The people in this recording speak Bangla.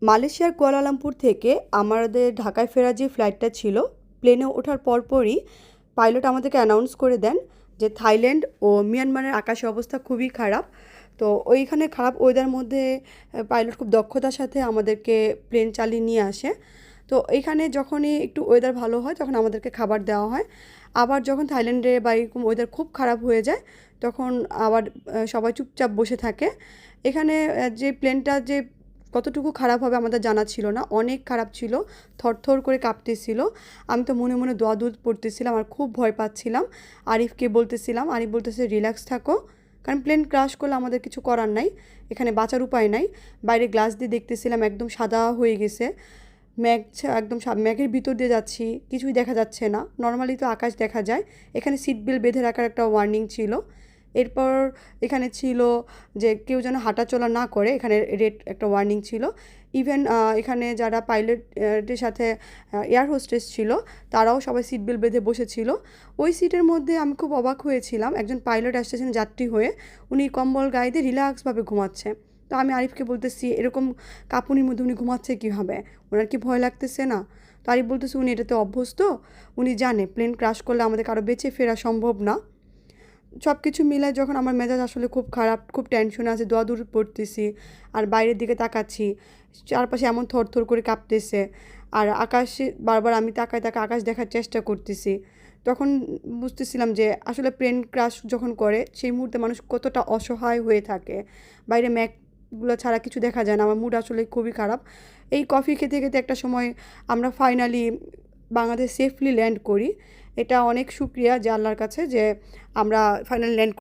মালয়েশিয়ার কুয়ালালামপুর থেকে আমাদের ঢাকায় ফেরার যে ফ্লাইটটা ছিল, প্লেনে ওঠার পরপরই পাইলট আমাদেরকে অ্যানাউন্স করে দেন যে থাইল্যান্ড ও মিয়ানমারের আকাশের অবস্থা খুবই খারাপ। তো ওইখানে খারাপ ওয়েদার মধ্যে পাইলট খুব দক্ষতার সাথে আমাদেরকে প্লেন চালিয়ে নিয়ে আসে। তো এইখানে যখনই একটু ওয়েদার ভালো হয় তখন আমাদেরকে খাবার দেওয়া হয়। আবার যখন থাইল্যান্ডে বা এরকম ওয়েদার খুব খারাপ হয়ে যায় তখন আবার সবাই চুপচাপ বসে থাকে। এখানে যে প্লেনটা যে কতটুকু খারাপ হবে আমাদের জানা ছিল না, অনেক খারাপ ছিল, থরথর করে কাঁপতেছিল। আমি তো মনে মনে দোয়া দুধ পড়তেছিলাম আর খুব ভয় পাচ্ছিলাম। আরিফকে বলতেছিলাম, আরিফ বলতেছে রিল্যাক্স থাকো, কারণ প্লেন ক্রাশ করলে আমাদের কিছু করার নাই, এখানে বাঁচার উপায় নাই। বাইরে গ্লাস দিয়ে দেখতেছিলাম একদম সাদা হয়ে গেছে, মেঘ একদম মেঘের ভিতর দিয়ে যাচ্ছি, কিছুই দেখা যাচ্ছে না। নর্মালি তো আকাশ দেখা যায়। এখানে সিট বেল্ট বেঁধে রাখার একটা ওয়ার্নিং ছিল। এরপর এখানে ছিল যে কেউ যেন হাঁটাচলা না করে, এখানে রেড একটা ওয়ার্নিং ছিল। ইভেন এখানে যারা পাইলটের সাথে এয়ার হোস্টেস ছিল তারাও সবাই সিট বেল্ট বেঁধে বসেছিল। ওই সিটের মধ্যে আমি খুব অবাক হয়েছিলাম, একজন পাইলট আসতেছেন যাত্রী হয়ে, উনি কম্বল গায়ে দিয়ে রিল্যাক্সভাবে ঘুমাচ্ছে। তো আমি আরিফকে বলতেছি এরকম কাঁপুনির মধ্যে উনি ঘুমাচ্ছে কীভাবে, ওনার কি ভয় লাগতেছে না? তো আরিফ বলতেছে উনি এটাতে অভ্যস্ত, উনি জানে প্লেন ক্রাশ করলে আমাদের কারো বেঁচে ফেরা সম্ভব না। সব কিছু মিলায় যখন আমার মেজাজ আসলে খুব খারাপ, খুব টেনশনে আছে, দোয়া-দূর পড়তেছি আর বাইরের দিকে তাকাচ্ছি, চারপাশে এমন থরথর করে কাঁপতেছে আর আকাশে বারবার আমি তাকায় তাকায় আকাশ দেখার চেষ্টা করতেছি। তখন বুঝতেছিলাম যে আসলে প্লেন ক্রাশ যখন করে সেই মুহূর্তে মানুষ কতটা অসহায় হয়ে থাকে। বাইরে মেঘগুলো ছাড়া কিছু দেখা যায় না। আমার মুড আসলে খুবই খারাপ। এই কফি খেতে খেতে একটা সময় আমরা ফাইনালি বাংলাদেশ সেফলি ল্যান্ড করি। এটা অনেক শুকরিয়া যে আল্লাহর কাছে যে আমরা ফাইনালি ল্যান্ড